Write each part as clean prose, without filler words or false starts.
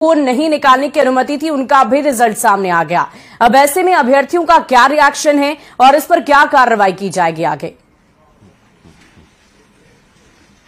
को नहीं निकालने की अनुमति थी, उनका भी रिजल्ट सामने आ गया। अब ऐसे में अभ्यर्थियों का क्या रिएक्शन है और इस पर क्या कार्रवाई की जाएगी आगे?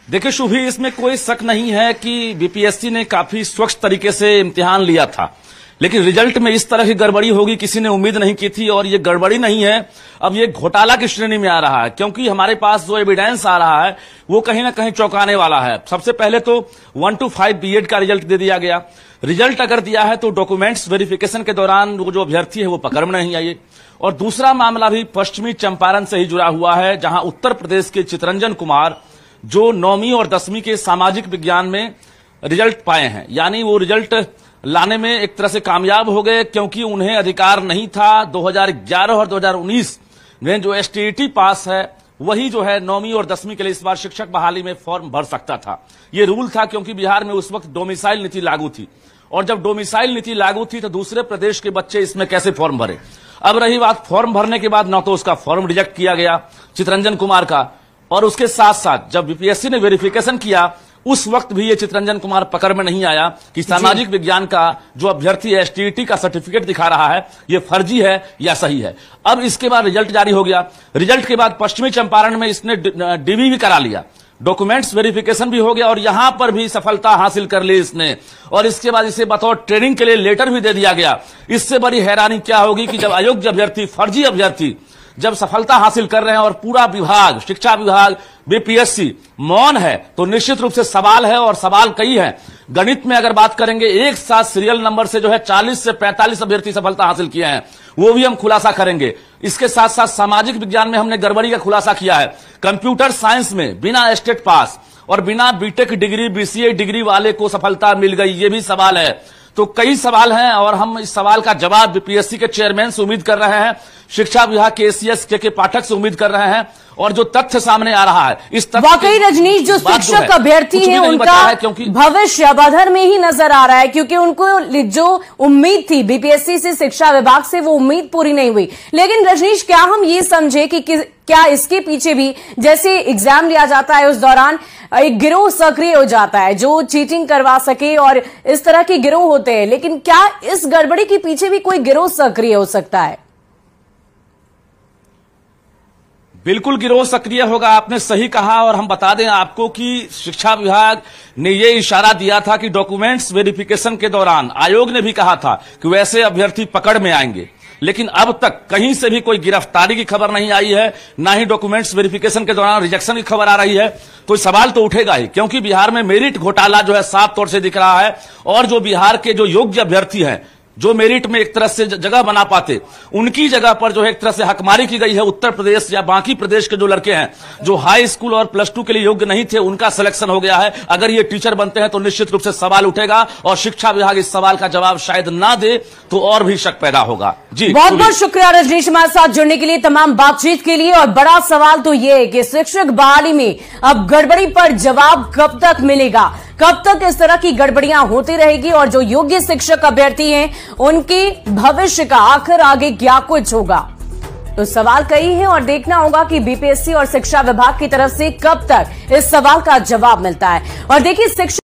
देखिए शुभी, इसमें कोई शक नहीं है कि बीपीएससी ने काफी स्वच्छ तरीके से इम्तिहान लिया था, लेकिन रिजल्ट में इस तरह की गड़बड़ी होगी किसी ने उम्मीद नहीं की थी। और ये गड़बड़ी नहीं है, अब ये घोटाला की श्रेणी में आ रहा है, क्योंकि हमारे पास जो एविडेंस आ रहा है वो कहीं ना कहीं चौंकाने वाला है। सबसे पहले तो 1 to 5 बीएड का रिजल्ट दे दिया गया। रिजल्ट अगर दिया है तो डॉक्यूमेंट्स वेरिफिकेशन के दौरान वो जो अभ्यर्थी है वो पकड़ में नहीं आए। और दूसरा मामला भी पश्चिमी चंपारण से ही जुड़ा हुआ है, जहां उत्तर प्रदेश के चितरंजन कुमार जो 9वीं और 10वीं के सामाजिक विज्ञान में रिजल्ट पाए हैं, यानी वो रिजल्ट लाने में एक तरह से कामयाब हो गए, क्योंकि उन्हें अधिकार नहीं था। 2011 और 2019 में जो एसटीईटी पास है वही जो है 9वीं और 10वीं के लिए इस बार शिक्षक बहाली में फॉर्म भर सकता था। ये रूल था, क्योंकि बिहार में उस वक्त डोमिसाइल नीति लागू थी, और जब डोमिसाइल नीति लागू थी तो दूसरे प्रदेश के बच्चे इसमें कैसे फॉर्म भरे। अब रही बात फॉर्म भरने के बाद, न तो उसका फॉर्म रिजेक्ट किया गया चितरंजन कुमार का, और उसके साथ साथ जब बीपीएससी ने वेरिफिकेशन किया उस वक्त भी ये चितरंजन कुमार पकड़ में नहीं आया कि सामाजिक विज्ञान का जो अभ्यर्थी एसटीईटी का सर्टिफिकेट दिखा रहा है ये फर्जी है या सही है। अब इसके बाद रिजल्ट जारी हो गया। रिजल्ट के बाद पश्चिमी चंपारण में इसने डीवी भी करा लिया, डॉक्यूमेंट्स वेरिफिकेशन भी हो गया, और यहां पर भी सफलता हासिल कर ली इसने। और इसके बाद इसे बतौर ट्रेनिंग के लिए लेटर भी दे दिया गया। इससे बड़ी हैरानी क्या होगी कि जब अयोग्य अभ्यर्थी, फर्जी अभ्यर्थी जब सफलता हासिल कर रहे हैं और पूरा विभाग, शिक्षा विभाग, बीपीएससी मौन है, तो निश्चित रूप से सवाल है, और सवाल कई है। गणित में अगर बात करेंगे, एक साथ सीरियल नंबर से जो है 40 से 45 अभ्यर्थी सफलता हासिल किए हैं, वो भी हम खुलासा करेंगे। इसके साथ साथ सामाजिक विज्ञान में हमने गड़बड़ी का खुलासा किया है। कंप्यूटर साइंस में बिना स्टेट पास और बिना बीटेक डिग्री, बीसीए डिग्री वाले को सफलता मिल गई, ये भी सवाल है। तो कई सवाल हैं, और हम इस सवाल का जवाब बीपीएससी के चेयरमैन से उम्मीद कर रहे हैं, शिक्षा विभाग के एसीएस के पाठक से उम्मीद कर रहे हैं। और जो तथ्य सामने आ रहा है, इस तथ्य वाकई रजनीश, जो शिक्षक अभ्यर्थी हैं उनका भविष्य अवधर में ही नजर आ रहा है, क्योंकि उनको जो उम्मीद थी बीपीएससी से, शिक्षा विभाग से, वो उम्मीद पूरी नहीं हुई। लेकिन रजनीश, क्या हम ये समझे कि क्या इसके पीछे भी, जैसे एग्जाम लिया जाता है उस दौरान एक गिरोह सक्रिय हो जाता है जो चीटिंग करवा सके, और इस तरह के गिरोह होते हैं, लेकिन क्या इस गड़बड़ी के पीछे भी कोई गिरोह सक्रिय हो सकता है? बिल्कुल गिरोह सक्रिय होगा, आपने सही कहा। और हम बता दें आपको कि शिक्षा विभाग ने यह इशारा दिया था कि डॉक्यूमेंट्स वेरिफिकेशन के दौरान आयोग ने भी कहा था कि वैसे अभ्यर्थी पकड़ में आएंगे, लेकिन अब तक कहीं से भी कोई गिरफ्तारी की खबर नहीं आई है, ना ही डॉक्यूमेंट्स वेरिफिकेशन के दौरान रिजेक्शन की खबर आ रही है। तो सवाल तो उठेगा ही, क्योंकि बिहार में मेरिट घोटाला जो है साफ तौर से दिख रहा है, और जो बिहार के जो योग्य अभ्यर्थी हैं, जो मेरिट में एक तरह से जगह बना पाते, उनकी जगह पर जो है एक तरह से हकमारी की गई है। उत्तर प्रदेश या बाकी प्रदेश के जो लड़के हैं जो हाई स्कूल और प्लस 2 के लिए योग्य नहीं थे, उनका सिलेक्शन हो गया है। अगर ये टीचर बनते हैं तो निश्चित रूप से सवाल उठेगा, और शिक्षा विभाग इस सवाल का जवाब शायद ना दे तो और भी शक पैदा होगा। जी बहुत बहुत शुक्रिया रजनीश, हमारे साथ जुड़ने के लिए, तमाम बातचीत के लिए। और बड़ा सवाल तो ये है कि शिक्षक बहाली में अब गड़बड़ी पर जवाब कब तक मिलेगा, कब तक इस तरह की गड़बड़ियां होती रहेगी, और जो योग्य शिक्षक अभ्यर्थी हैं उनके भविष्य का आखिर आगे क्या कुछ होगा। तो सवाल कई हैं, और देखना होगा कि बीपीएससी और शिक्षा विभाग की तरफ से कब तक इस सवाल का जवाब मिलता है। और देखिए, शिक्षा